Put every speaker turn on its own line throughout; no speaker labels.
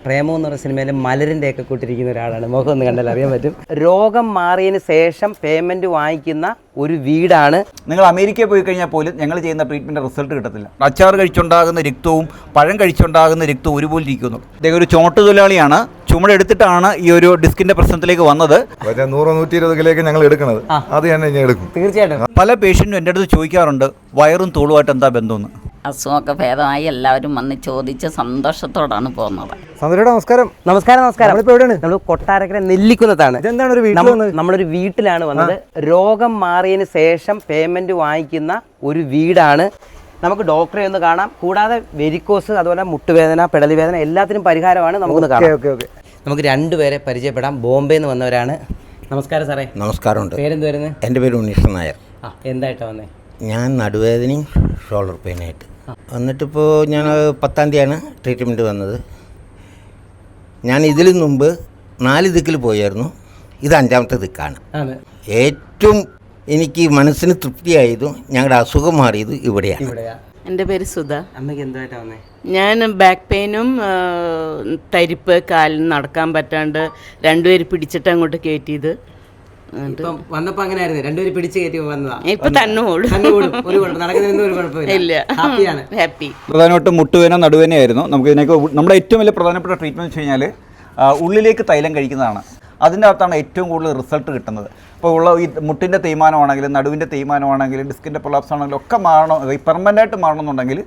പ്രേമം എന്ന് പറഞ്ഞ സിനിമയിൽ മലരിൻ്റെ ഒക്കെ കൂട്ടിരിക്കുന്ന ഒരാളാണ്. മുഖം ഒന്ന് കണ്ടാൽ അറിയാൻ പറ്റും. രോഗം മാറിയതിന് ശേഷം പേയ്മെൻറ്റ് വാങ്ങിക്കുന്ന ഒരു വീടാണ്.
നിങ്ങൾ അമേരിക്കയിൽ പോയി കഴിഞ്ഞാൽ പോലും ഞങ്ങൾ ചെയ്യുന്ന ട്രീറ്റ്മെൻറ്റ് റിസൾട്ട് കിട്ടത്തില്ല. അച്ചാർ കഴിച്ചുണ്ടാകുന്ന രക്തവും പഴം കഴിച്ചുണ്ടാകുന്ന രക്തവും ഒരുപോലെ ഇരിക്കുന്നു. ഇദ്ദേഹം ഒരു ചോട്ട് തൊഴിലാളിയാണ്. ചുമടെടുത്തിട്ടാണ് ഈ ഒരു ഡിസ്കിന്റെ പ്രശ്നത്തിലേക്ക് വന്നത്.
100-120 കിലോയ്ക്ക് ഞങ്ങൾ എടുക്കുന്നത് അത് തന്നെ ഞാൻ എടുക്കും.
തീർച്ചയായിട്ടും
പല പേഷ്യൻറ്റും എൻ്റെ അടുത്ത് ചോദിക്കാറുണ്ട്, വയറും തോളുമായിട്ട് എന്താ ബന്ധമെന്ന്.
അസുഖമൊക്കെ ഭേദമായി എല്ലാവരും വന്ന് ചോദിച്ച് സന്തോഷത്തോടാണ് പോകുന്നത്.
നമസ്കാരം.
നമസ്കാരം. നമ്മൾ കൊട്ടാരക്കര നെല്ലിക്കുന്നതാണ്. നമ്മളൊരു വീട്ടിലാണ് വന്നത്. രോഗം മാറിയതിന് ശേഷം പേയ്മെന്റ് വാങ്ങിക്കുന്ന ഒരു വീടാണ്. നമുക്ക് ഡോക്ടറെ ഒന്ന് കാണാം. കൂടാതെ വെരിക്കോസ്, അതുപോലെ മുട്ടുവേദന, പെടലി വേദന എല്ലാത്തിനും പരിഹാരമാണ്. നമുക്കൊന്ന് കാണാം. നമുക്ക് രണ്ടുപേരെ പരിചയപ്പെടാം. ബോംബെ നിന്ന് വന്നവരാണ്. നമസ്കാരം സാറേ.
നമസ്കാരമുണ്ട്.
പേരെന്ത് വരുന്നത്?
എൻ്റെ പേര് ഉണ്ണീഷൻ നായർ.
എന്തായിട്ടാണ് വന്നേ?
ഞാൻ നടുവേദനയും ഷോൾഡർ പെയിനായിട്ട് വന്നിട്ടിപ്പോൾ ഞാൻ 10-ാം തീയതിയാണ് ട്രീറ്റ്മെൻറ്റ് വന്നത്. ഞാൻ ഇതിനു മുമ്പ് 4 ദിക്കിൽ പോയായിരുന്നു. ഇത് 5ാമത്തെ ദിക്കാണ്. ഏറ്റവും എനിക്ക് മനസ്സിന് തൃപ്തിയായതും ഞങ്ങളുടെ അസുഖം മാറിയത് ഇവിടെയാണ്.
എൻ്റെ പേര് സുധ.
അമ്മയ്ക്ക് എന്തായിട്ടാണ് വന്നേ?
ഞാൻ ബാക്ക് പെയിനും തരിപ്പ്, കാലിന് നടക്കാൻ പറ്റാണ്ട് രണ്ടുപേര് പിടിച്ചിട്ട് അങ്ങോട്ട് കയറ്റിയത്.
വന്നപ്പോ അങ്ങനെയായിരുന്നു, രണ്ടുപേരും പിടിച്ച് കയറ്റി വന്നതാ.
ഇപ്പൊ തന്നെ ഓടും. ഹാപ്പി.
പ്രധാനമായിട്ടും മുട്ടുവേദന, നടുവേദനയായിരുന്നു. നമുക്ക് ഇതിനൊക്കെ നമ്മുടെ ഏറ്റവും വലിയ പ്രധാനപ്പെട്ട ട്രീറ്റ്മെൻറ്റ് വെച്ച് കഴിഞ്ഞാൽ ഉള്ളിലേക്ക് തൈലം കഴിക്കുന്നതാണ്. അതിൻ്റെ അകത്താണ് ഏറ്റവും കൂടുതൽ റിസൾട്ട് കിട്ടുന്നത്. ഇപ്പോൾ ഉള്ള ഈ മുട്ടിൻ്റെ തേയ്മാനമാണെങ്കിലും നടുവിൻ്റെ തേയ്മാനമാണെങ്കിലും ഡിസ്കിൻ്റെ പ്രൊലാപ്സ് ആണെങ്കിലും ഒക്കെ മാറണം, പെർമനൻ്റായിട്ട് മാറണമെന്നുണ്ടെങ്കിൽ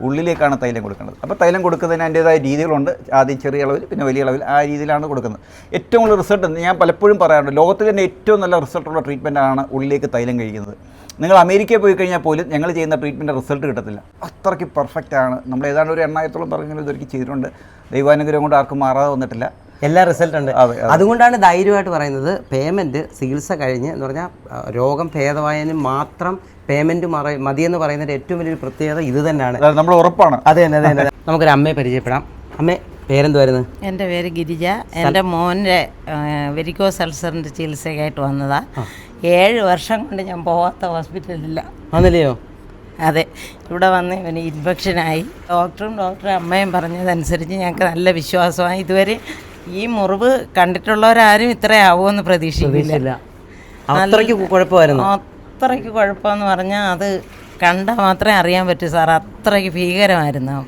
ഉള്ളിലേക്കാണ് തൈലം കൊടുക്കുന്നത്. അപ്പോൾ തൈലം കൊടുക്കുന്നതിന് അതിൻ്റേതായ രീതികളുണ്ട്. ആദ്യം ചെറിയ അളവിൽ, പിന്നെ വലിയ അളവിൽ, ആ രീതിയിലാണ് കൊടുക്കുന്നത്. ഏറ്റവും കൂടുതൽ റിസൾട്ട് ഞാൻ പലപ്പോഴും പറയാറുണ്ട്, ലോകത്തിൽ തന്നെ ഏറ്റവും നല്ല റിസൾട്ടുള്ള ട്രീറ്റ്മെൻറ്റാണ് ഉള്ളിലേക്ക് തൈലം കഴിക്കുന്നത്. നിങ്ങൾ അമേരിക്കയിൽ പോയി കഴിഞ്ഞാൽ പോലും ഞങ്ങൾ ചെയ്യുന്ന ട്രീറ്റ്മെൻറ്റ് റിസൾട്ട് കിട്ടത്തില്ല. അത്രയ്ക്ക് പെർഫെക്റ്റ് ആണ്. നമ്മൾ ഏതാണ്ട് ഒരു 8,000-ഓളം പറഞ്ഞാലും ഇതൊരിക്കൽ ചെയ്തിട്ടുണ്ട്. ദൈവാനുഗ്രഹം കൊണ്ട് ആർക്കും മാറാതെ വന്നിട്ടില്ല.
എല്ലാ റിസൾട്ട് ഉണ്ട്. അതുകൊണ്ടാണ് ധൈര്യമായിട്ട് പറയുന്നത്. പേയ്മെൻറ്റ് ചികിത്സ കഴിഞ്ഞ് എന്ന് പറഞ്ഞാൽ രോഗം ഭേദമായതിന് മാത്രം പേയ്മെൻറ്റ് മതിയെന്ന് പറയുന്നതിൻ്റെ ഏറ്റവും വലിയൊരു പ്രത്യേകത ഇത് തന്നെയാണ്.
നമ്മൾ ഉറപ്പാണ്.
അതെ. നമുക്കൊരു അമ്മയെ പരിചയപ്പെടാം. അമ്മേ, പേരെന്തുവായിരുന്നു?
എൻ്റെ പേര് ഗിരിജ. എൻ്റെ മോൻ്റെ വെരിക്കോസ് അൾസറിൻ്റെ ചികിത്സയ്ക്കായിട്ട് വന്നതാണ്. 7 വർഷം കൊണ്ട് ഞാൻ പോകാത്ത ഹോസ്പിറ്റലില്ല.
വന്നില്ലയോ?
അതെ, ഇവിടെ വന്ന് ഇവന് ഇൻഫെക്ഷനായി. ഡോക്ടറും അമ്മയും പറഞ്ഞതനുസരിച്ച് ഞങ്ങൾക്ക് നല്ല വിശ്വാസമായി. ഇതുവരെ ഈ മുറിവ് കണ്ടിട്ടുള്ളവരാരും ഇത്രയാവുമെന്ന് പ്രതീക്ഷിക്കില്ല.
അത്രയ്ക്ക് കുഴപ്പമായിരുന്നു.
അത്രയ്ക്ക് കുഴപ്പമെന്ന് പറഞ്ഞാൽ അത് കണ്ടാൽ മാത്രമേ അറിയാൻ പറ്റൂ സാർ. അത്രയ്ക്ക് ഭീകരമായിരുന്നു.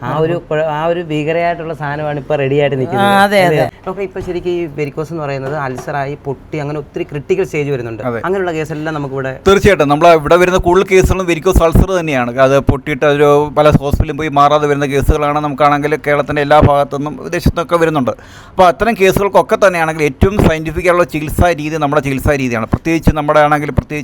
ആ ഒരു ഭീകരമായിട്ടുള്ള സാധനമാണ് ഇപ്പോൾ റെഡി ആയിട്ട് നിൽക്കുന്നത്.
അതെ.
ഡോക്ടർ, ഇപ്പോൾ ശരിക്കും ഈ വെരിക്കോസ് എന്ന് പറയുന്നത് അൾസറായി പൊട്ടി അങ്ങനെ ഒത്തിരി ക്രിട്ടിക്കൽ സ്റ്റേജ് വരുന്നുണ്ട്. അങ്ങനെയുള്ള കേസെല്ലാം നമുക്കിവിടെ
തീർച്ചയായിട്ടും നമ്മൾ ഇവിടെ വരുന്ന കൂടുതൽ കേസുകളും വെരിക്കോസ് അൾസർ തന്നെയാണ്. അത് പൊട്ടിയിട്ട് ഒരു പല ഹോസ്പിറ്റലിലും പോയി മാറാതെ വരുന്ന കേസുകളാണ്. നമുക്കാണെങ്കിൽ കേരളത്തിൻ്റെ എല്ലാ ഭാഗത്തുനിന്നും വിദേശത്തുനിന്നൊക്കെ വരുന്നുണ്ട്. അപ്പോൾ അത്തരം കേസുകൾക്കൊക്കെ തന്നെയാണെങ്കിൽ ഏറ്റവും സയൻറ്റിഫിക് ആയിട്ടുള്ള ചികിത്സാ രീതി നമ്മുടെ ചികിത്സാ രീതിയാണ്. പ്രത്യേകിച്ച് നമ്മുടെ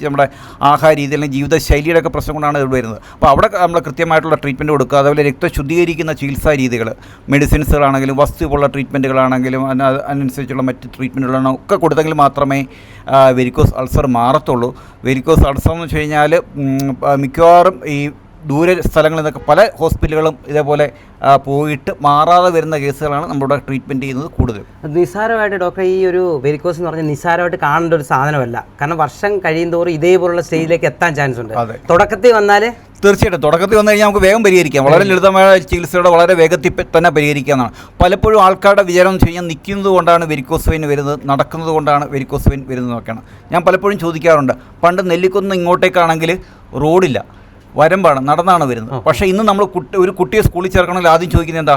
നമ്മുടെ ആഹാര രീതി അല്ലെങ്കിൽ ജീവിതശൈലിയുടെ ഒക്കെ പ്രശ്നം കൊണ്ടാണ് ഇത് വരുന്നത്. അപ്പോൾ അവിടെ നമ്മൾ കൃത്യമായിട്ടുള്ള ട്രീറ്റ്മെൻറ്റ് കൊടുക്കുക. അതുപോലെ രക്തശുദ്ധീകരിക്കുന്ന ചികിത്സാ രീതികൾ, മെഡിസിൻസുകളാണെങ്കിലും വസ്തുവുള്ള ട്രീറ്റ്മെൻറ്റുകളാണെങ്കിലും അതിനനുസരിച്ചുള്ള മറ്റ് ട്രീറ്റ്മെൻറ്റുകളാണോ ഒക്കെ കൊടുത്തെങ്കിൽ മാത്രമേ വെരിക്കോസ് അൾസർ മാറത്തുള്ളൂ. വെരിക്കോസ് അൾസർ എന്ന് വെച്ച് കഴിഞ്ഞാൽ മിക്കവാറും ഈ ദൂര സ്ഥലങ്ങളിൽ നിന്നൊക്കെ പല ഹോസ്പിറ്റലുകളും ഇതേപോലെ പോയിട്ട് മാറാതെ വരുന്ന കേസുകളാണ് നമ്മുടെ ട്രീറ്റ്മെൻറ്റ് ചെയ്യുന്നത് കൂടുതൽ.
നിസ്സാരമായിട്ട് ഡോക്ടർ, ഈ ഒരു വെരിക്കോസ് എന്ന് പറഞ്ഞാൽ നിസ്സാരമായിട്ട് കാണേണ്ട ഒരു സാധനമല്ല. കാരണം വർഷം കഴിയുന്തോറും ഇതേപോലുള്ള സ്റ്റേജിലേക്ക് എത്താൻ ചാൻസ് ഉണ്ട്. തുടക്കത്തിൽ വന്നാൽ
തീർച്ചയായിട്ടും തുടക്കത്തിൽ വന്നു കഴിഞ്ഞാൽ നമുക്ക് വേഗം പരിഹരിക്കാം. വളരെ ലളിതമായ ചികിത്സയുടെ വളരെ വേഗത്തിൽ തന്നെ പരിഹരിക്കാവുന്നതാണ്. പലപ്പോഴും ആൾക്കാരുടെ വിചാരം എന്ന് വെച്ച് കഴിഞ്ഞാൽ നിൽക്കുന്നത് കൊണ്ടാണ് വെരിക്കോസ് വെയിൻ വരുന്നത്, നടക്കുന്നത് കൊണ്ടാണ് വെരിക്കോസ് വെയിൻ വരുന്നതൊക്കെയാണ്. ഞാൻ പലപ്പോഴും ചോദിക്കാറുണ്ട്, പണ്ട് നെല്ലിക്കുന്ന് ഇങ്ങോട്ടേക്കാണെങ്കിൽ റോഡില്ല, വരമ്പാണ്, നടന്നാണ് വരുന്നത്. പക്ഷേ ഇന്ന് നമ്മൾ ഒരു കുട്ടിയെ സ്കൂളിൽ ചേർക്കണമെങ്കിൽ ആദ്യം ചോദിക്കുന്നത് എന്താ?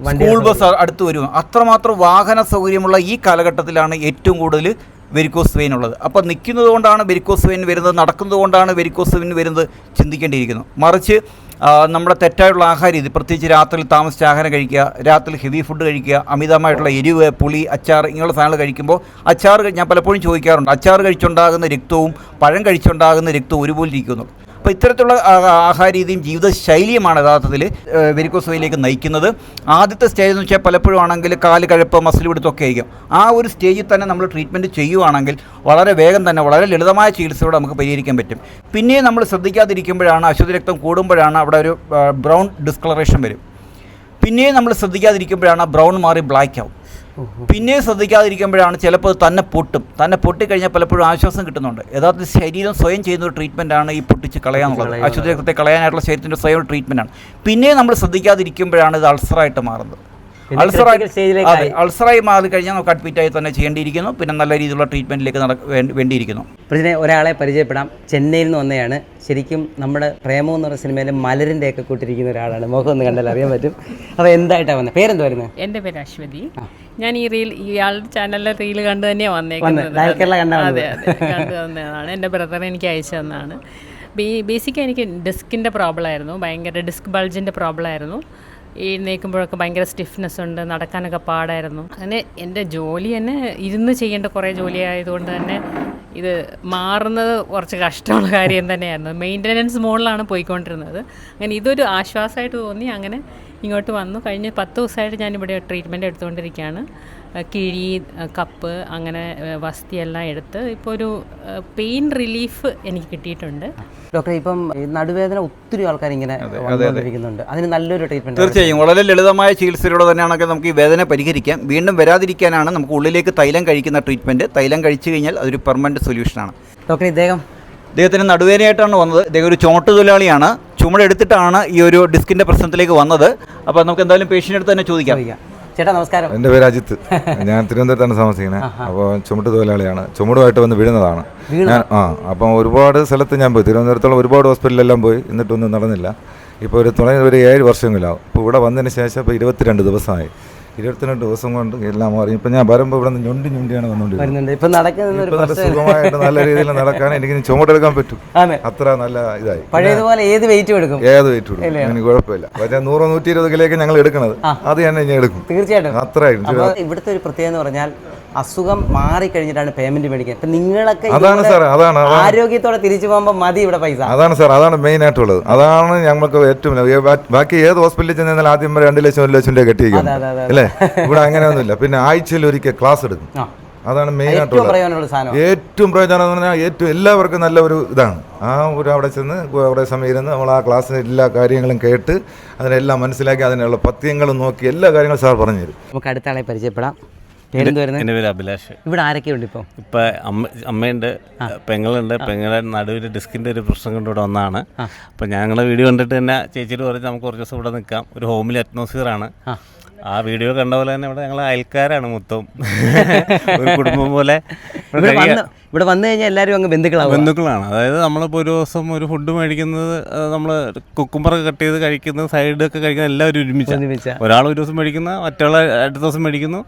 സ്കൂൾ ബസ് അടുത്ത് വരും. അത്രമാത്രം വാഹന സൗകര്യമുള്ള ഈ കാലഘട്ടത്തിലാണ് ഏറ്റവും കൂടുതൽ വെരിക്കോസ് വെയിൻ ഉള്ളത്. അപ്പോൾ നിൽക്കുന്നത് കൊണ്ടാണ് വെരിക്കോസ് വെയിൻ വരുന്നത്, നടക്കുന്നത് കൊണ്ടാണ് വെരിക്കോസ് വെയിൻ വരുന്നത് ചിന്തിക്കേണ്ടിയിരിക്കുന്നു. മറിച്ച് നമ്മുടെ തെറ്റായിട്ടുള്ള ആഹാര രീതി, പ്രത്യേകിച്ച് രാത്രിയിൽ താമസിച്ച് ആഹാരം കഴിക്കുക, രാത്രി ഹെവി ഫുഡ് കഴിക്കുക, അമിതമായിട്ടുള്ള എരിവ്, പുളി, അച്ചാർ ഇങ്ങനെയുള്ള സാധനങ്ങൾ കഴിക്കുമ്പോൾ അച്ചാർ ഞാൻ പലപ്പോഴും ചോദിക്കാറുണ്ട്, അച്ചാർ കഴിച്ചുണ്ടാകുന്ന രക്തവും പഴം കഴിച്ചുണ്ടാകുന്ന രക്തവും ഒരുപോലെ ഇരിക്കുന്നു. അപ്പോൾ ഇത്തരത്തിലുള്ള ആഹാര രീതിയും ജീവിതശൈലിയുമാണ് യഥാർത്ഥത്തിൽ വെരിക്കോസ് വെയിനിലേക്ക് നയിക്കുന്നത്. ആദ്യത്തെ സ്റ്റേജ് എന്ന് വെച്ചാൽ പലപ്പോഴും ആണെങ്കിൽ കാല് കഴപ്പ്, മസിൽ പിടുത്തമൊക്കെ ആയിരിക്കും. ആ ഒരു സ്റ്റേജിൽ തന്നെ നമ്മൾ ട്രീറ്റ്മെൻറ്റ് ചെയ്യുവാണെങ്കിൽ വളരെ വേഗം തന്നെ വളരെ ലളിതമായ ചികിത്സയോടെ നമുക്ക് പരിഹരിക്കാൻ പറ്റും. പിന്നെ നമ്മൾ ശ്രദ്ധിക്കാതിരിക്കുമ്പോഴാണ്, അശുദ്ധ രക്തം കൂടുമ്പോഴാണ് അവിടെ ഒരു ബ്രൗൺ ഡിസ്കളറേഷൻ വരും. പിന്നെയും നമ്മൾ ശ്രദ്ധിക്കാതിരിക്കുമ്പോഴാണ് ബ്രൗൺ മാറി ബ്ലാക്ക് ആവും. പിന്നെ ശ്രദ്ധിക്കാതിരിക്കുമ്പോഴാണ് ചിലപ്പോൾ തന്നെ പൊട്ടിക്കഴിഞ്ഞാൽ പലപ്പോഴും ആശ്വാസം കിട്ടുന്നുണ്ട്. യഥാർത്ഥത്തിൽ ശരീരം സ്വയം ചെയ്യുന്ന ഒരു ട്രീറ്റ്മെൻറ്റാണ് ഈ പൊട്ടിച്ച് കളയാന്നുള്ളത്. അശുദ്ധ രക്തത്തെ കളയാനായിട്ടുള്ള ശരീരത്തിൻ്റെ സ്വയം ട്രീറ്റ്മെൻറ്റാണ്. പിന്നെ നമ്മൾ ശ്രദ്ധിക്കാതിരിക്കുമ്പോഴാണ് ഇത് അൾസറായിട്ട് മാറുന്നത്. അൾസറായി മാറി കഴിഞ്ഞാൽ നമുക്ക് അഡ്മിറ്റായി തന്നെ ചെയ്യേണ്ടിയിരിക്കുന്നു. പിന്നെ നല്ല രീതിയിലുള്ള ട്രീറ്റ്മെൻറ്റിലേക്ക് വേണ്ടിയിരിക്കുന്നു.
ഇതിനെ ഒരാളെ പരിചയപ്പെടാം. ചെന്നൈയിൽ നിന്ന് വന്നതാണ്. ശരിക്കും നമ്മുടെ പ്രേമം എന്ന് പറഞ്ഞ സിനിമയിൽ മലരിൻ്റെ ഒക്കെ കൂട്ടിരിക്കുന്ന ഒരാളാണ്. മുഖം ഒന്ന് കണ്ടാൽ അറിയാൻ പറ്റും. അപ്പോൾ എന്തായിട്ടാണ് വന്നത്? പേരെന്ത് വരുന്നത്?
എൻ്റെ പേര് അശ്വതി. ഞാൻ ഈ ഇയാളുടെ ചാനലിലെ റീൽ കണ്ട് തന്നെയാണ് വന്നേക്കുന്നത്. അതെ കണ്ടു വന്നതാണ്. എൻ്റെ ബ്രദർ എനിക്ക് അയച്ചു തന്നതാണ്. ബേസിക്കലി എനിക്ക് ഡിസ്കിൻ്റെ പ്രോബ്ലം ആയിരുന്നു. ഭയങ്കര ഡിസ്ക് ബൾജിൻ്റെ പ്രോബ്ലം ആയിരുന്നു. എഴുന്നേൽക്കുമ്പോഴൊക്കെ ഭയങ്കര സ്റ്റിഫ്നെസ് ഉണ്ട്, നടക്കാനൊക്കെ പാടായിരുന്നു. അങ്ങനെ എൻ്റെ ജോലി തന്നെ ഇരുന്ന് ചെയ്യേണ്ട കുറേ ജോലി ആയതുകൊണ്ട് തന്നെ ഇത് മാറുന്നത് കുറച്ച് കഷ്ടമുള്ള കാര്യം തന്നെയായിരുന്നു. മെയിൻ്റനൻസ് മോഡിലാണ് പോയിക്കൊണ്ടിരുന്നത്. അങ്ങനെ ഇതൊരു ആശ്വാസമായിട്ട് തോന്നി. അങ്ങനെ ഇങ്ങോട്ട് വന്നു. കഴിഞ്ഞ 10 ദിവസമായിട്ട് ഞാനിവിടെ ട്രീറ്റ്മെൻറ്റ് എടുത്തുകൊണ്ടിരിക്കുകയാണ്. കിഴി, കപ്പ്, അങ്ങനെ വസ്തിയെല്ലാം എടുത്ത് ഇപ്പോൾ ഒരു പെയിൻ റിലീഫ് എനിക്ക് കിട്ടിയിട്ടുണ്ട്.
ഡോക്ടറെ, ഇപ്പം നടുവേദന ഒത്തിരി ആൾക്കാർ ഇങ്ങനെ വന്നുകൊണ്ടിരിക്കുന്നുണ്ട്. അതിന് നല്ലൊരു ട്രീറ്റ്മെൻറ്റ്.
തീർച്ചയായും വളരെ ലളിതമായ ചികിത്സയിലൂടെ തന്നെയാണെങ്കിൽ നമുക്ക് ഈ വേദന പരിഹരിക്കാം. വീണ്ടും വരാതിരിക്കാനാണ് നമുക്ക് ഉള്ളിലേക്ക് തൈലം കഴിക്കുന്ന ട്രീറ്റ്മെൻറ്റ്. തൈലം കഴിച്ചു കഴിഞ്ഞാൽ അതൊരു പെർമനൻറ്റ് സൊല്യൂഷനാണ്.
ഡോക്ടറെ,
അദ്ദേഹത്തിന് നടുവേദനയായിട്ടാണ് വന്നത്. അദ്ദേഹം ഒരു ചോട്ട് തൊഴിലാളിയാണ്. ചുമടെടുത്തിട്ടാണ് ഈ ഒരു ഡിസ്കിൻ്റെ പ്രശ്നത്തിലേക്ക് വന്നത്. അപ്പോൾ നമുക്ക് എന്തായാലും പേഷ്യൻ്റ് അടുത്ത് തന്നെ ചോദിക്കാം.
ചേട്ടാ നമസ്കാരം.
എൻ്റെ പേര് അജിത്ത്. ഞാൻ തിരുവനന്തപുരത്താണ് താമസിക്കുന്നത്. അപ്പോൾ ചുമട്ട് തൊഴിലാളിയാണ്. ചുമടുമായിട്ട് വന്ന് വീഴുന്നതാണ് ഞാൻ. അപ്പം ഒരുപാട് സ്ഥലത്ത് ഞാൻ പോയി. തിരുവനന്തപുരത്തുള്ള ഒരുപാട് ഹോസ്പിറ്റലിലെല്ലാം പോയി. എന്നിട്ടൊന്നും നടന്നില്ല. ഇപ്പോൾ ഒരു 7 വർഷമെങ്കിലാവും. ഇപ്പോൾ ഇവിടെ വന്നതിന് ശേഷം ഇപ്പോൾ 22 ദിവസമായി. 22 ദിവസം കൊണ്ട് എല്ലാം മാറി. ഇപ്പം ഞാൻ വരുമ്പോൾ ഇവിടെ നിന്ന് ഞൊണ്ടിയാണ് വന്നുകൊണ്ടിരിക്കുന്നത്.
ഇപ്പം നടക്കുന്ന
സുഖമായിട്ട് നല്ല രീതിയിൽ നടക്കാൻ എനിക്ക് ചുമടെടുക്കാൻ പറ്റും. അത്ര നല്ല ഇതായി.
പഴയതുപോലെ ഏത് വെയിറ്റും എടുക്കും.
എനിക്ക് കുഴപ്പമില്ല. പക്ഷേ 100-120 കിലോയ്ക്ക് ഞങ്ങൾ എടുക്കുന്നത്. അത് തന്നെ ഞാൻ എടുക്കും.
തീർച്ചയായിട്ടും.
അത്രയായിട്ടും.
ഇവിടുത്തെ ഒരു പ്രത്യേകത എന്ന് പറഞ്ഞാൽ അസുഖം മാറിക്കഴിഞ്ഞിട്ടാണ് പേയ്മെന്റ് മേടിക്കുക. ഇപ്പം നിങ്ങളൊക്കെ ആരോഗ്യത്തോടെ തിരിച്ചു പോകുമ്പോൾ മതി ഇവിടെ പൈസ.
അതാണ് സാർ, അതാണ് മെയിൻ ആയിട്ടുള്ളത്. അതാണ് ഞങ്ങൾക്ക് ഏറ്റവും ബാക്കി ഏത് ഹോസ്പിറ്റലിൽ ചെന്നാൽ ആദ്യം 2 ലക്ഷം 1 ലക്ഷം രൂപ കെട്ടിയിരിക്കും അല്ലേ. ഇവിടെ അങ്ങനെയൊന്നുമില്ല. പിന്നെ ആഴ്ചയിൽ ഒരിക്കൽ ക്ലാസ് എടുക്കും. അതാണ് മെയിൻ ആയിട്ടുള്ളത്. ഏറ്റവും പ്രയോജനം എന്ന് പറഞ്ഞാൽ ഏറ്റവും എല്ലാവർക്കും നല്ല ഒരു ഇതാണ്. അവിടെ ചെന്ന് അവിടെ സമയം ഇരുന്ന് നമ്മൾ ആ ക്ലാസ്സിന് എല്ലാ കാര്യങ്ങളും കേട്ട് അതിനെല്ലാം മനസ്സിലാക്കി അതിനുള്ള പഥ്യങ്ങളും നോക്കി എല്ലാ കാര്യങ്ങളും സാർ പറഞ്ഞു തരും.
നമുക്ക് അടുത്ത ആളെ പരിചയപ്പെടാം.
എൻ്റെ പേര് അഭിലാഷ്.
ഇവിടെ ആരൊക്കെയുണ്ട്? ഇപ്പോൾ
അമ്മയുണ്ട്, പെങ്ങളുണ്ട്. പെങ്ങളെ നടുവിൽ ഡിസ്കിൻ്റെ ഒരു പ്രശ്നം കൊണ്ട് ഇവിടെ വന്നതാണ്. അപ്പോൾ ഞങ്ങളുടെ വീഡിയോ കണ്ടിട്ട് തന്നെ ചേച്ചിയോട് പറഞ്ഞ് നമുക്ക് കുറച്ച് ദിവസം ഇവിടെ നിൽക്കാം. ഒരു ഹോമിലി അറ്റ്മോസ്ഫിയറാണ്. ആ വീഡിയോ കണ്ട പോലെ തന്നെ ഇവിടെ ഞങ്ങൾ അയൽക്കാരാണ് മൊത്തം. ഒരു കുടുംബം പോലെ
ഇവിടെ വന്നു കഴിഞ്ഞാൽ എല്ലാവരും അങ്ങ്
ബന്ധുക്കളാണ്. അതായത് നമ്മളിപ്പോൾ ഒരു ദിവസം ഒരു ഫുഡ് മേടിക്കുന്നത്, നമ്മൾ കുക്കുംബറൊക്കെ കട്ട് ചെയ്ത് കഴിക്കുന്നത്, സൈഡൊക്കെ കഴിക്കുന്നത് എല്ലാവരും ഒരുമിച്ച്. ഒരാൾ ഒരു ദിവസം മേടിക്കുന്ന, മറ്റുള്ള അടുത്ത ദിവസം മേടിക്കുന്നു.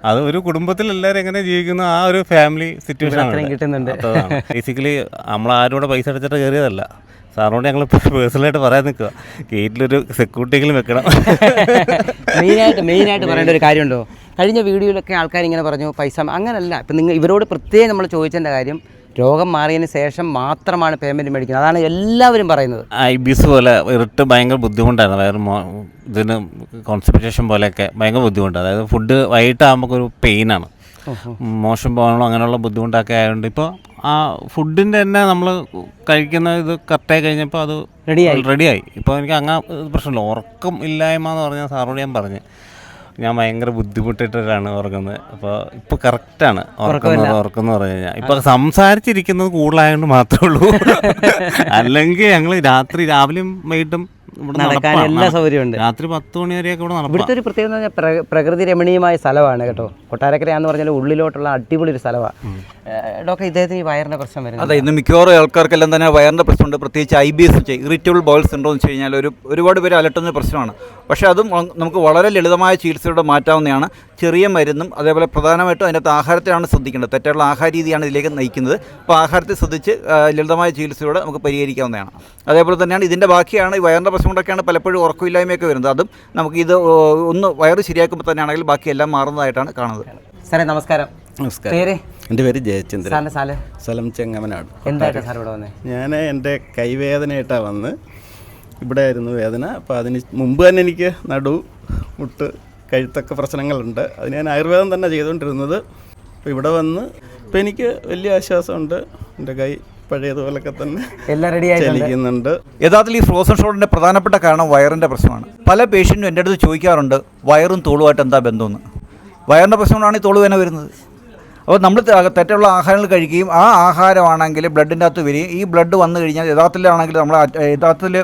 അത് ഒരു കുടുംബത്തിൽ എല്ലാവരും എങ്ങനെ ജീവിക്കുന്നു ആ ഒരു ഫാമിലി സിറ്റുവേഷൻ ആണ്. ബേസിക്കലി നമ്മൾ ആരും കൂടെ പൈസ അടച്ചിട്ട് കയറിയതല്ല. സാറിനോട് ഞങ്ങൾ പേഴ്സണലായിട്ട് പറയാൻ നിൽക്കുക, ഗേറ്റിലൊരു സെക്യൂരിറ്റിയെങ്കിലും വെക്കണം.
മെയിനായിട്ട് പറയേണ്ട ഒരു കാര്യമുണ്ടോ? കഴിഞ്ഞ വീഡിയോയിലൊക്കെ ആൾക്കാർ ഇങ്ങനെ പറഞ്ഞു പൈസ. അങ്ങനല്ല. ഇപ്പം നിങ്ങൾ ഇവരോട് പ്രത്യേകം നമ്മൾ ചോദിച്ചതിൻ്റെ കാര്യം, രോഗം മാറിയതിന് ശേഷം മാത്രമാണ് പേയ്മെൻറ്റ് മേടിക്കുന്നത്. അതാണ് എല്ലാവരും പറയുന്നത്.
IBS പോലെ ഇറിട്ട് ഭയങ്കര ബുദ്ധിമുട്ടായിരുന്നു. വേറെ ഇതിന് കോൺസ്റ്റിപ്പേഷൻ പോലെയൊക്കെ ഭയങ്കര ബുദ്ധിമുട്ടാണ്. അതായത് ഫുഡ് വൈകിട്ടാകുമ്പോൾ ഒരു പെയിനാണ്. മോശം പോകാനുള്ള അങ്ങനെയുള്ള ബുദ്ധിമുട്ടൊക്കെ ആയതുകൊണ്ട് ഇപ്പോൾ ആ ഫുഡിൻ്റെ തന്നെ നമ്മൾ കഴിക്കുന്ന ഇത് കറക്റ്റായി കഴിഞ്ഞപ്പോൾ അത് റെഡിയായി. ഇപ്പോൾ എനിക്ക് അങ്ങനെ പ്രശ്നമില്ല. ഉറക്കം ഇല്ലായ്മ എന്ന് പറഞ്ഞാൽ സാറോട് ഞാൻ പറഞ്ഞു, ഞാൻ ഭയങ്കര ബുദ്ധിമുട്ടിട്ടാണ് ഉറങ്ങുന്നത്. അപ്പോൾ ഇപ്പോൾ കറക്റ്റാണ് ഉറക്കം എന്ന് പറഞ്ഞു കഴിഞ്ഞാൽ. ഇപ്പോൾ സംസാരിച്ചിരിക്കുന്നത് കൂടുതലായതുകൊണ്ട് മാത്രമേ ഉള്ളൂ. അല്ലെങ്കിൽ ഞങ്ങൾ രാവിലെയും വൈകിട്ടും
എല്ലാ സൗകര്യമുണ്ട്.
രാത്രി 10 മണി വരെയൊക്കെ ഇവിടെ നടക്കും.
ഇവിടുത്തെ ഒരു പ്രത്യേകത എന്ന് പറഞ്ഞാൽ പ്രകൃതി രമണീയമായ സ്ഥലമാണ് കേട്ടോ. കൊട്ടാരക്കരയാന്ന് പറഞ്ഞാൽ ഉള്ളിലോട്ടുള്ള അടിപൊളി ഒരു സ്ഥലമാണ്. ഡോക്ടർ, ഇദ്ദേഹത്തിന് ഈ വയറിൻ്റെ പ്രശ്നം വരുന്നത്?
അതെ, ഇന്ന് മിക്കവാറും ആൾക്കാർക്കെല്ലാം തന്നെ വയറിൻ്റെ പ്രശ്നമുണ്ട്. പ്രത്യേകിച്ച് IBS, ഇറിറ്റബിൾ ബൗൾ സിൻഡ്രോം എന്ന് വെച്ച് കഴിഞ്ഞാൽ ഒരുപാട് പേര് അലട്ടുന്ന പ്രശ്നമാണ്. പക്ഷേ അതും നമുക്ക് വളരെ ലളിതമായ ചികിത്സയോടെ മാറ്റാവുന്നതാണ്. ചെറിയ മരുന്നും അതേപോലെ പ്രധാനമായിട്ടും അതിനകത്ത് ആഹാരത്തിലാണ് ശ്രദ്ധിക്കേണ്ടത്. തെറ്റായിട്ടുള്ള ആഹാര രീതിയാണ് ഇതിലേക്ക് നയിക്കുന്നത്. അപ്പോൾ ആഹാരത്തെ ശ്രദ്ധിച്ച് ലളിതമായ ചികിത്സയോടെ നമുക്ക് പരിഹരിക്കാവുന്നതാണ്. അതേപോലെ തന്നെയാണ് ഇതിൻ്റെ ബാക്കിയാണ് ഈ വയറിൻ്റെ പ്രശ്നം കൊണ്ടൊക്കെയാണ് പലപ്പോഴും ഉറക്കമില്ലായ്മയൊക്കെ വരുന്നത്. അതും നമുക്കിത് ഒന്ന് വയറ് ശരിയാക്കുമ്പോൾ തന്നെയാണെങ്കിൽ ബാക്കിയെല്ലാം മാറുന്നതായിട്ടാണ് കാണുന്നത്.
സാറേ നമസ്കാരം.
നമസ്കാരം. എൻ്റെ പേര് ജയചന്ദ്രൻ. സ്ഥലം ചെങ്ങമനാട്.
എന്തായിട്ടാണ് സാർ ഇവിടെ വന്നത്?
ഞാൻ എൻ്റെ കൈവേദനയായിട്ടാണ് വന്ന്. ഇവിടെ ആയിരുന്നു വേദന. അപ്പോൾ അതിന് മുമ്പ് തന്നെ എനിക്ക് മുട്ട് കഴുത്തൊക്കെ പ്രശ്നങ്ങളുണ്ട്. അത് ഞാൻ ആയുർവേദം തന്നെ ചെയ്തുകൊണ്ടിരുന്നത്. അപ്പോൾ ഇവിടെ വന്ന് ഇപ്പോൾ എനിക്ക് വലിയ ആശ്വാസമുണ്ട്. എൻ്റെ കൈ പഴയതുപോലൊക്കെ തന്നെ
എല്ലാം റെഡി
ചലിക്കുന്നുണ്ട്.
യഥാർത്ഥത്തിൽ ഈ ഫ്രോസൺ ഷോൾഡറിൻ്റെ പ്രധാനപ്പെട്ട കാരണം വയറിൻ്റെ പ്രശ്നമാണ്. പല പേഷ്യൻറ്റും എൻ്റെ അടുത്ത് ചോദിക്കാറുണ്ട്, വയറും തോളുമായിട്ട് എന്താ ബന്ധമെന്ന്. വയറിൻ്റെ പ്രശ്നം കൊണ്ടാണ് ഈ തോളുവേദന വരുന്നത്. അപ്പോൾ നമ്മൾ തെറ്റുള്ള ആഹാരങ്ങൾ കഴിക്കുകയും ആ ആഹാരമാണെങ്കിൽ ബ്ലഡിൻ്റെ അകത്ത് വരികയും ഈ ബ്ലഡ് വന്നു കഴിഞ്ഞാൽ യഥാർത്ഥത്തിലാണെങ്കിൽ നമ്മൾ യഥാർത്ഥത്തിൽ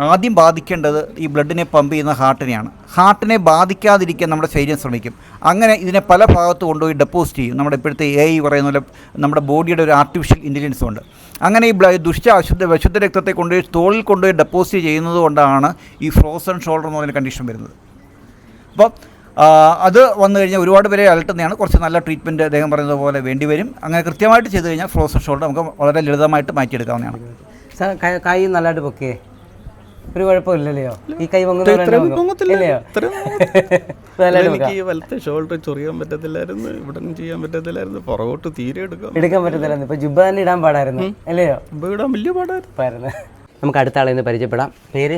ആദ്യം ബാധിക്കേണ്ടത് ഈ ബ്ലഡിനെ പമ്പ് ചെയ്യുന്ന ഹാർട്ടിനെയാണ്. ഹാർട്ടിനെ ബാധിക്കാതിരിക്കാൻ നമ്മുടെ ശരീരം ശ്രമിക്കും. അങ്ങനെ ഇതിനെ പല ഭാഗത്ത് കൊണ്ടുപോയി ഡെപ്പോസിറ്റ് ചെയ്യും. നമ്മുടെ ഇപ്പോഴത്തെ AI പറയുന്ന പോലെ നമ്മുടെ ബോഡിയുടെ ഒരു ആർട്ടിഫിഷ്യൽ ഇൻ്റലിജൻസ് ഉണ്ട്. അങ്ങനെ ഈ വിശുദ്ധ രക്തത്തെ കൊണ്ടുപോയി തോളിൽ കൊണ്ടുപോയി ഡെപ്പോസിറ്റ് ചെയ്യുന്നത് കൊണ്ടാണ് ഈ ഫ്രോസൺ ഷോൾഡർ എന്ന് പറയുന്ന കണ്ടീഷൻ വരുന്നത്. അപ്പോൾ അത് വന്നു കഴിഞ്ഞാൽ ഒരുപാട് പേരെ അലട്ടുന്നതാണ്. കുറച്ച് നല്ല ട്രീറ്റ്മെൻറ്റ് അദ്ദേഹം പറയുന്നത് പോലെ വേണ്ടി വരും. അങ്ങനെ കൃത്യമായിട്ട് ചെയ്ത് കഴിഞ്ഞാൽ ഫ്രോസൺ ഷോൾഡർ നമുക്ക് വളരെ ലളിതമായിട്ട് മാറ്റിയെടുക്കാവുന്നതാണ്.
സാർ കൈ നല്ലതായിട്ട് പൊക്കേ, ഒരു കുഴപ്പമില്ലല്ലോ. ഈ കൈ
എനിക്ക് ഈ വലത്തെ ഷോൾഡർ ചൊറിയാൻ പറ്റത്തില്ലായിരുന്നു, ഇവിടെ ചെയ്യാൻ പറ്റത്തില്ലായിരുന്നു, പുറകോട്ട് തീരെ എടുക്കാൻ
പറ്റത്തില്ലായിരുന്നു. ഇപ്പൊ ജുബ്ബ തന്നെ ഇടാൻ പാടായിരുന്നു അല്ലയോ?
ഇടാൻ വലിയ പാടായിരുന്നു.
നമുക്ക് അടുത്ത ആളെ പരിചയപ്പെടാം. പേര്?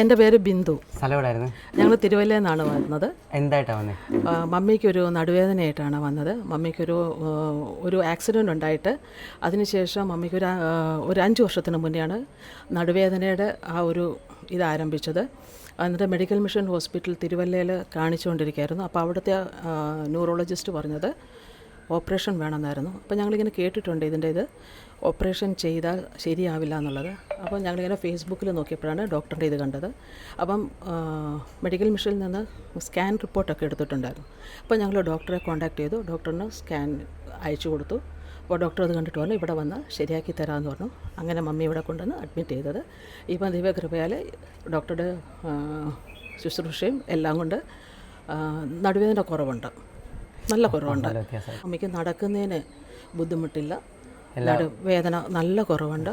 എൻ്റെ പേര് ബിന്ദു.
സ്ഥലം എവിടെയായിരുന്നു?
ഞങ്ങൾ തിരുവല്ലയിൽ നിന്നാണ് വന്നത്.
എന്തായിട്ടാണ് വന്നത്?
മമ്മിക്കൊരു നടുവേദനയായിട്ടാണ് വന്നത്. മമ്മിക്കൊരു ആക്സിഡൻ്റ് ഉണ്ടായിട്ട് അതിനുശേഷം മമ്മിക്കൊരു 5 വർഷത്തിന് മുന്നെയാണ് നടുവേദനയുടെ ആ ഒരു ഇത് ആരംഭിച്ചത്. എന്നിട്ട് മെഡിക്കൽ മിഷൻ ഹോസ്പിറ്റൽ തിരുവല്ലയിൽ കാണിച്ചുകൊണ്ടിരിക്കുകയായിരുന്നു. അപ്പോൾ അവിടുത്തെ ന്യൂറോളജിസ്റ്റ് പറഞ്ഞത് ഓപ്പറേഷൻ വേണമെന്നായിരുന്നു. അപ്പോൾ ഞങ്ങളിങ്ങനെ കേട്ടിട്ടുണ്ട് ഇത് ഓപ്പറേഷൻ ചെയ്താൽ ശരിയാവില്ല എന്നുള്ളത്. അപ്പോൾ ഞങ്ങളിങ്ങനെ ഫേസ്ബുക്കിൽ നോക്കിയപ്പോഴാണ് ഡോക്ടറിൻ്റെ ഇത് കണ്ടത്. അപ്പം മെഡിക്കൽ മിഷനിൽ നിന്ന് സ്കാൻ റിപ്പോർട്ടൊക്കെ എടുത്തിട്ടുണ്ടായിരുന്നു. അപ്പോൾ ഞങ്ങൾ ഡോക്ടറെ കോൺടാക്ട് ചെയ്തു. ഡോക്ടറിന് സ്കാൻ അയച്ചു കൊടുത്തു. അപ്പോൾ ഡോക്ടർ അത് കണ്ടിട്ട് പറഞ്ഞു ഇവിടെ വന്ന് ശരിയാക്കി തരാമെന്ന് പറഞ്ഞു. അങ്ങനെ മമ്മി ഇവിടെ കൊണ്ടുവന്ന് അഡ്മിറ്റ് ചെയ്തത്. ഇപ്പം ദൈവകൃപയാൽ ഡോക്ടറുടെ ശുശ്രൂഷയും എല്ലാം കൊണ്ട് നടുവേദന കുറവുണ്ട്, നല്ല കുറവുണ്ട്. അമ്മയ്ക്ക് നടക്കുന്നതിന് ബുദ്ധിമുട്ടില്ല, വേദന നല്ല കുറവുണ്ട്.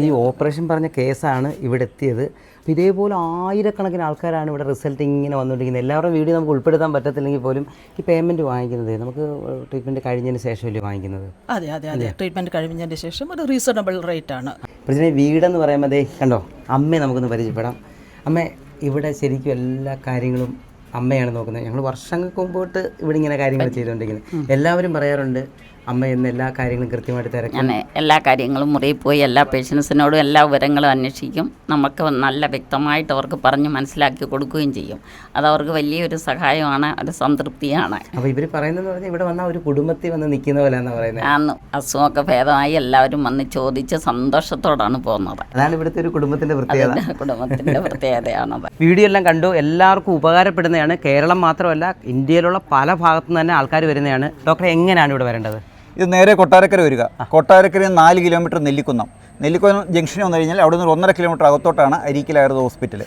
ഈ ഓപ്പറേഷൻ പറഞ്ഞ കേസാണ് ഇവിടെ എത്തിയത്. അപ്പോൾ ഇതേപോലെ ആയിരക്കണക്കിന് ആൾക്കാരാണ് ഇവിടെ റിസൾട്ട് ഇങ്ങനെ വന്നുകൊണ്ടിരിക്കുന്നത്. എല്ലാവരുടെയും വീഡിയോ നമുക്ക് ഉൾപ്പെടുത്താൻ പറ്റത്തില്ലെങ്കിൽ പോലും ഈ പേയ്മെൻറ്റ് വാങ്ങിക്കുന്നത് നമുക്ക് ട്രീറ്റ്മെൻറ്റ് കഴിഞ്ഞതിന് ശേഷമല്ലേ വാങ്ങിക്കുന്നത്?
അതെ ട്രീറ്റ്മെൻറ്റ് കഴിഞ്ഞതിന് ശേഷം ഒരു റീസണബിൾ റേറ്റ് ആണ്.
പ്രശ്നം വീടെന്ന് പറയുമ്പോൾ അതേ കണ്ടോ, അമ്മയെ നമുക്കൊന്ന് പരിചയപ്പെടാം. അമ്മ ഇവിടെ ശരിക്കും എല്ലാ കാര്യങ്ങളും അമ്മയാണ് നോക്കുന്നത്. ഞങ്ങൾ വർഷങ്ങൾക്ക് മുമ്പോട്ട് ഇവിടെ ഇങ്ങനെ കാര്യങ്ങൾ ചെയ്തുകൊണ്ടിരിക്കുന്നത്. എല്ലാവരും പറയാറുണ്ട് അമ്മ എന്ന എല്ലാ കാര്യങ്ങളും കൃത്യമായിട്ട് തിരക്കും.
ഞാൻ എല്ലാ കാര്യങ്ങളും മുറിയിൽ പോയി എല്ലാ പേഷ്യൻസിനോടും എല്ലാ വിവരങ്ങളും അന്വേഷിക്കും. നമുക്ക് നല്ല വ്യക്തമായിട്ട് അവർക്ക് പറഞ്ഞ് മനസ്സിലാക്കി കൊടുക്കുകയും ചെയ്യും. അതവർക്ക് വലിയൊരു സഹായമാണ്, ഒരു സംതൃപ്തിയാണ്.
അപ്പോൾ ഇവർ പറയുന്നതെന്ന് പറഞ്ഞാൽ ഇവിടെ വന്നാൽ ഒരു കുടുംബത്തിൽ വന്ന് നിൽക്കുന്ന പോലെയാണെന്ന് പറയുന്നത്.
ആന്ന് അസുഖമൊക്കെ ഭേദമായി എല്ലാവരും വന്ന് ചോദിച്ച് സന്തോഷത്തോടാണ് പോകുന്നത്.
അതാണ് ഇവിടുത്തെ ഒരു കുടുംബത്തിൻ്റെ പ്രത്യേകത.
കുടുംബത്തിൻ്റെ പ്രത്യേകതയാണത്.
വീഡിയോ എല്ലാം കണ്ടു, എല്ലാവർക്കും ഉപകാരപ്പെടുന്നതാണ്. കേരളം മാത്രമല്ല ഇന്ത്യയിലുള്ള പല ഭാഗത്തു നിന്ന് തന്നെ ആൾക്കാർ വരുന്നതാണ്. ഡോക്ടറെ എങ്ങനെയാണ് ഇവിടെ വരേണ്ടത്?
ഇത് നേരെ കൊട്ടാരക്കര വരിക. കൊട്ടാരക്കരയിൽ 4 കിലോമീറ്റർ നെല്ലിക്കുന്നം ജംഗ്ഷനിൽ വന്നു കഴിഞ്ഞാൽ അവിടെ നിന്ന് 1.5 കിലോമീറ്റർ അകത്തോട്ടാണ് അരീക്കൽ ആയുർവേദ ഹോസ്പിറ്റൽ.